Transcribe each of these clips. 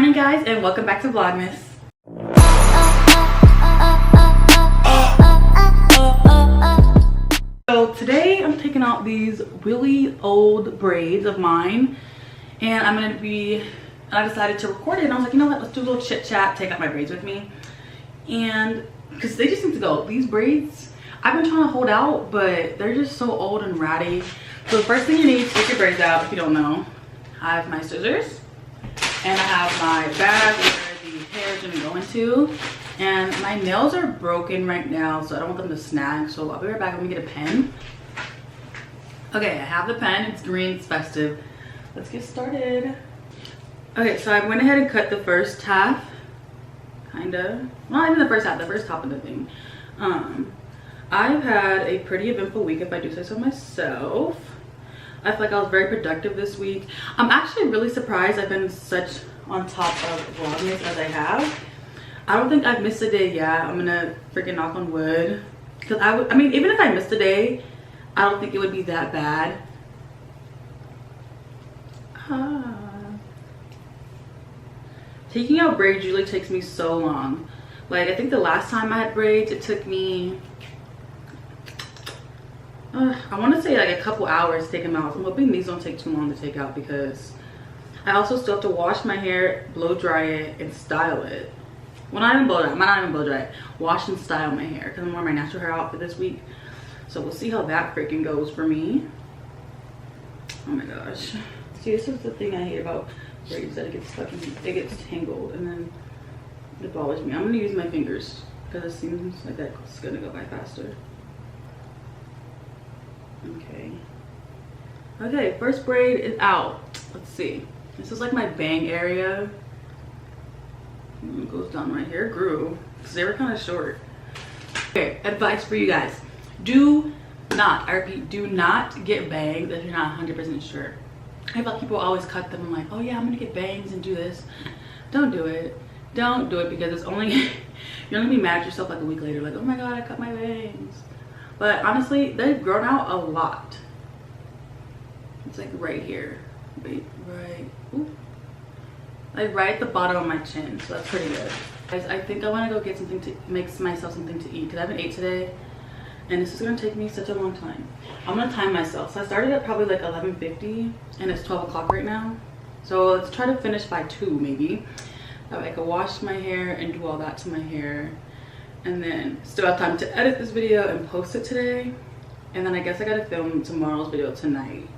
morning, guys, and welcome back to Vlogmas. So today I'm taking out these really old braids of mine, and I decided to record it, and I was like, you know what, let's do a little chit chat, take out my braids with me. And because they just need to go. These braids, I've been trying to hold out, but they're just so old and ratty. So the first thing you need to take your braids out, if you don't know, I have my scissors and I have my bag where the hair is gonna go into. And my nails are broken right now, so I don't want them to snag. So I'll be right back. Let me get a pen. Okay, I have the pen. It's green, it's festive. Let's get started. Okay, so I went ahead and cut the first half. Kinda. Not even the first half, the first top of the thing. I've had a pretty eventful week, if I do say so myself. I feel like I was very productive this week. I'm actually really surprised I've been such on top of Vlogmas as I have. I don't think I've missed a day yet. I'm gonna freaking knock on wood. Because I mean, even if I missed a day, I don't think it would be that bad. Taking out braids usually takes me so long. Like, I think the last time I had braids, it took me, I want to say like a couple hours to take them out. I'm hoping these don't take too long to take out, because I also still have to wash my hair, blow dry it, and style it. Well, not even blow dry it. Wash and style my hair, because I'm wearing my natural hair out for this week. So we'll see how that freaking goes for me. Oh my gosh. See, this is the thing I hate about braids, that it gets stuck in, it gets tangled, and then it bothers me. I'm gonna use my fingers because it seems like that's gonna go by faster. Okay, first braid is out. Let's see. This is like my bang area. It goes down right here. It grew because they were kind of short. Okay, advice for you guys: do not, I repeat, do not get bangs if you're not 100% sure. I feel like people always cut them and like, oh yeah, I'm gonna get bangs and do this. Don't do it. Don't do it, because it's only you're gonna be mad at yourself like a week later, like, oh my god, I cut my bangs. But honestly, they've grown out a lot. It's like right here. Wait, right. Ooh. Like right at the bottom of my chin, so that's pretty good. Guys, I think I want to go get something to make myself something to eat, because I haven't ate today, and this is gonna take me such a long time. I'm gonna time myself. So I started at probably like 11:50, and it's 12 o'clock right now. So let's try to finish by 2 maybe. That way I can wash my hair and do all that to my hair, and then still have time to edit this video and post it today. And then I guess I gotta film tomorrow's video tonight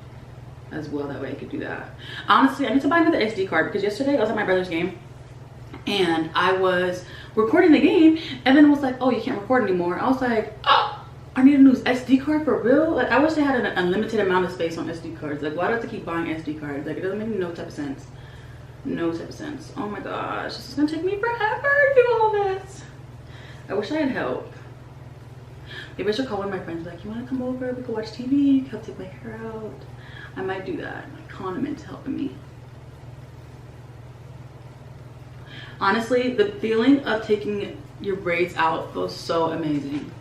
as well, that way I could do that. Honestly, I need to buy another SD card, because yesterday I was at my brother's game and I was recording the game, and then it was like, oh, you can't record anymore. I was like, oh, I need a new SD card for real. Like, I wish they had an unlimited amount of space on SD cards. Like, why do I have to keep buying SD cards? Like, it doesn't make no type of sense. No type of sense. Oh my gosh, this is gonna take me forever to do all this. I wish I had help. Maybe I should call one of my friends, like, you want to come over, we can watch TV, you can help take my hair out. I might do that. My condiment helping me. Honestly, the feeling of taking your braids out feels so amazing.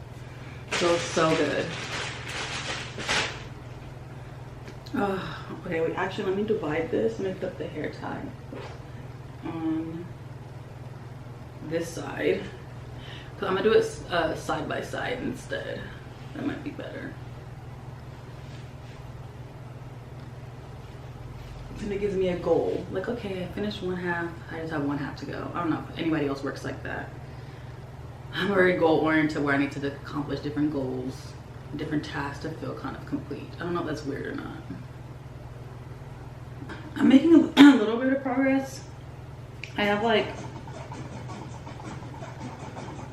Feels so good. Okay, wait, actually, let me divide this. Let me put the hair tie on this side. So I'm gonna do it side by side instead. That might be better. And it gives me a goal. Like, okay, I finished one half. I just have one half to go. I don't know if anybody else works like that. I'm very goal oriented, where I need to accomplish different goals, different tasks to feel kind of complete. I don't know if that's weird or not. I'm making a little bit of progress. I have like,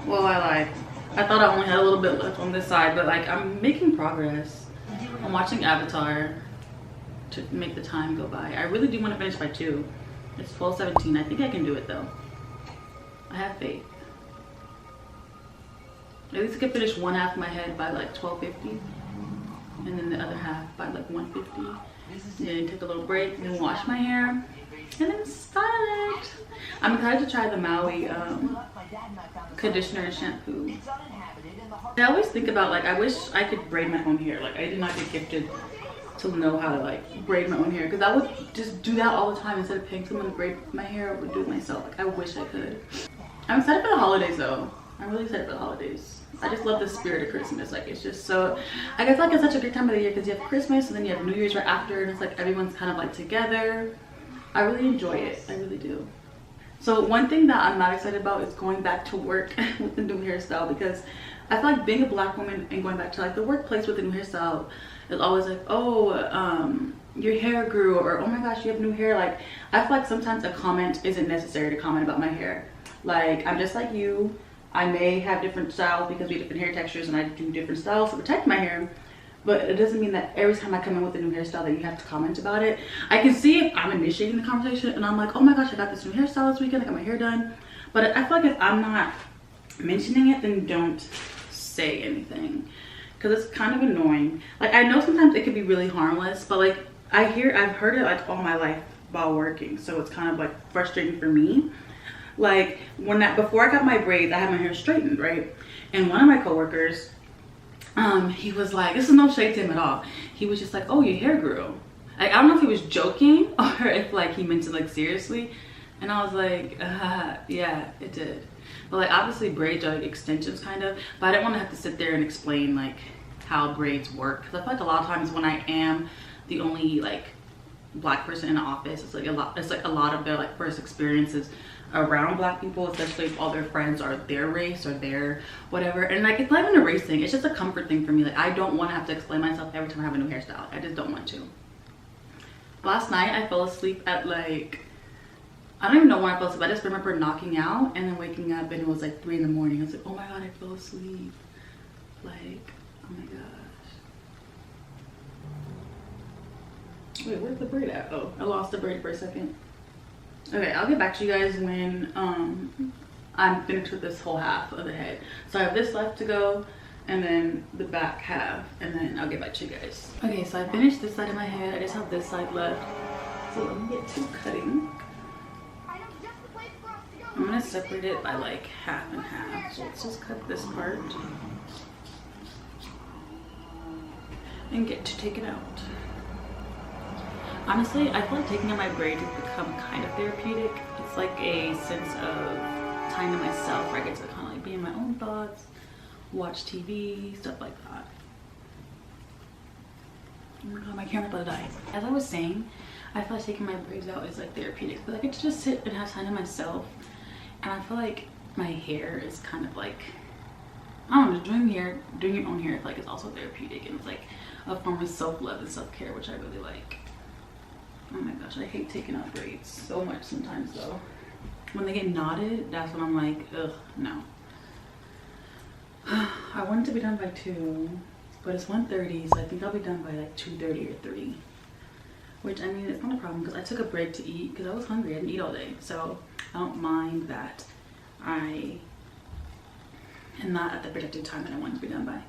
well, I thought I only had a little bit left on this side, but like, I'm making progress. I'm watching Avatar to make the time go by. I really do want to finish by 2. It's 12:17. I think I can do it though. I have faith. At least I can finish one half of my head by like 12:50, and then the other half by like 1:50. Then take a little break, and then wash my hair, and then style it. I'm excited to try the Maui conditioner and shampoo. I always think about, like, I wish I could braid my own hair. Like, I did not get gifted to know how to like braid my own hair, because I would just do that all the time. Instead of paying someone to braid my hair, I would do it myself. Like I wish I could. I'm excited for the holidays though. I'm really excited for the holidays. I just love the spirit of Christmas. Like it's just so, I guess like it's such a good time of the year because you have Christmas and then you have New Year's right after, and it's like everyone's kind of like together. I really enjoy it. I really do. So one thing that I'm not excited about is going back to work with the new hairstyle, because I feel like being a black woman and going back to like the workplace with the new hairstyle is always like, oh, your hair grew, or oh my gosh, you have new hair. Like I feel like sometimes a comment isn't necessary to comment about my hair. Like I'm just like you. I may have different styles because we have different hair textures and I do different styles to protect my hair. But it doesn't mean that every time I come in with a new hairstyle that you have to comment about it. I can see if I'm initiating the conversation and I'm like, oh my gosh, I got this new hairstyle this weekend, I got my hair done. But I feel like if I'm not mentioning it, then don't say anything, because it's kind of annoying. Like I know sometimes it could be really harmless, but like I've heard it like all my life while working, so it's kind of like frustrating for me. Like before I got my braids, I had my hair straightened, right? And one of my coworkers, he was like, this is no shade to him at all, he was just like, oh, your hair grew. Like I don't know if he was joking or if like he meant it like seriously. And I was like, yeah, it did. But like obviously braids are like extensions kind of, but I didn't want to have to sit there and explain like how braids work, because I feel like a lot of times when I am the only like black person in the office, it's like a lot of their like first experiences around black people, especially if all their friends are their race or their whatever. And like it's not even a race thing, it's just a comfort thing for me. Like I don't want to have to explain myself every time I have a new hairstyle. I just don't want to. Last night I fell asleep at like, I don't even know when I fell asleep. I just remember knocking out and then waking up and it was like 3 in the morning. I was like, oh my god, I fell asleep. Like, oh my gosh. Wait, where's the braid at? Oh, I lost the braid for a second. Okay, I'll get back to you guys when I'm finished with this whole half of the head. So I have this left to go and then the back half, and then I'll get back to you guys. Okay, so I finished this side of my head. I just have this side left. So let me get to cutting. I'm gonna separate it by like half and half. So let's just cut this part and get to take it out. Honestly, I feel like taking out my braids has become kind of therapeutic. It's like a sense of time to myself where I get to kind of like be in my own thoughts, watch TV, stuff like that. Oh my god, my camera about to die. As I was saying, I feel like taking my braids out is like therapeutic. But I get to just sit and have time to myself. And I feel like my hair is kind of like, I don't know, doing your own hair, I feel like it's also therapeutic. And it's like a form of self-love and self-care, which I really like. Oh my gosh, I hate taking out braids so much sometimes though. When they get knotted, that's when I'm like, ugh, no. I want it to be done by 2, but it's 1:30, so I think I'll be done by like 2:30 or 3. Which, I mean, it's not a problem because I took a break to eat because I was hungry. I didn't eat all day, so I don't mind that I am not at the predicted time that I want to be done by.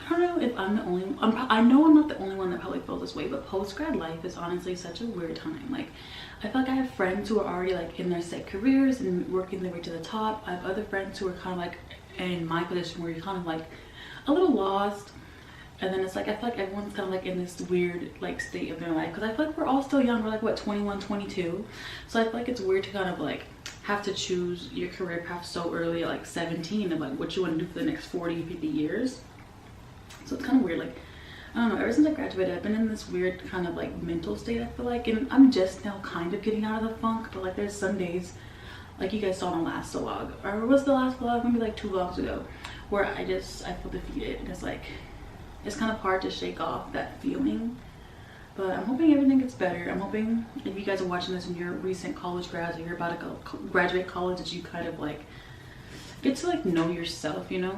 I don't know if I'm the only one. I know I'm not the only one that probably feels this way, but post-grad life is honestly such a weird time. Like, I feel like I have friends who are already like in their set careers and working their way to the top. I have other friends who are kind of like in my position where you're kind of like a little lost. And then it's like, I feel like everyone's kind of like in this weird like state of their life. Because I feel like we're all still young. We're like, what, 21, 22? So I feel like it's weird to kind of like have to choose your career path so early at like 17 of like what you want to do for the next 40, 50 years. So it's kind of weird. Like, I don't know, ever since I graduated, I've been in this weird kind of like mental state, I feel like. And I'm just now kind of getting out of the funk. But like there's some days, like you guys saw in the last vlog, or was the last vlog, maybe like 2 vlogs ago, where I feel defeated. And it's like, it's kind of hard to shake off that feeling. But I'm hoping everything gets better. I'm hoping if you guys are watching this and you're recent college grads or you're about to go graduate college, that you kind of like get to like know yourself, you know?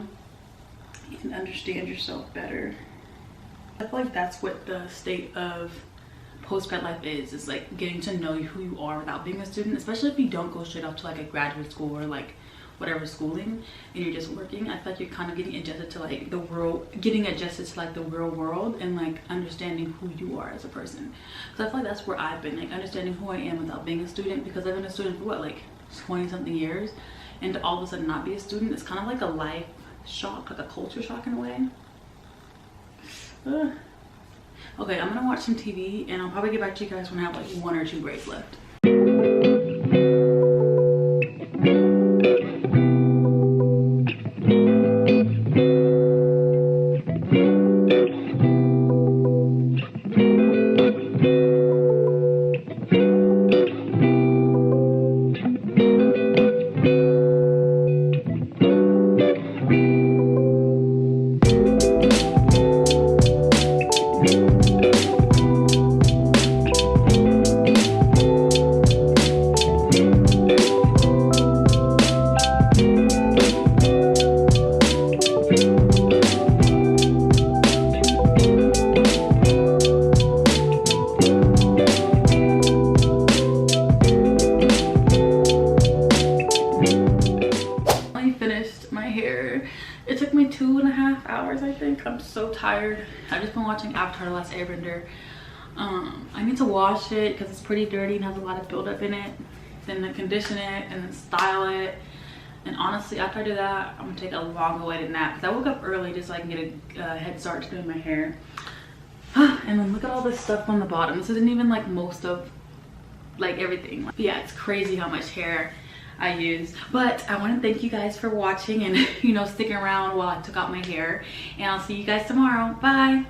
You can understand yourself better. I feel like that's what the state of post-grad life is like getting to know who you are without being a student, especially if you don't go straight off to like a graduate school or like whatever schooling and you're just working. I feel like you're kind of getting adjusted to like the world, the real world, and like understanding who you are as a person. So I feel like that's where I've been, like understanding who I am without being a student, because I've been a student for what, like 20 something years, and to all of a sudden not be a student, it's kind of like a life shock, like a culture shock in a way. Okay, I'm gonna watch some TV and I'll probably get back to you guys when I have like 1 or 2 braids left. It took me 2.5 hours, I think. I'm so tired. I've just been watching Avatar: The Last Airbender. I need to wash it because it's pretty dirty and has a lot of buildup in it. Then condition it and then style it. And honestly, after I do that, I'm gonna take a long awaited nap because I woke up early just so I can get a head start to doing my hair. And then look at all this stuff on the bottom. This isn't even like most of like everything. But yeah, it's crazy how much hair I use. But I want to thank you guys for watching and, you know, sticking around while I took out my hair. And I'll see you guys tomorrow. Bye.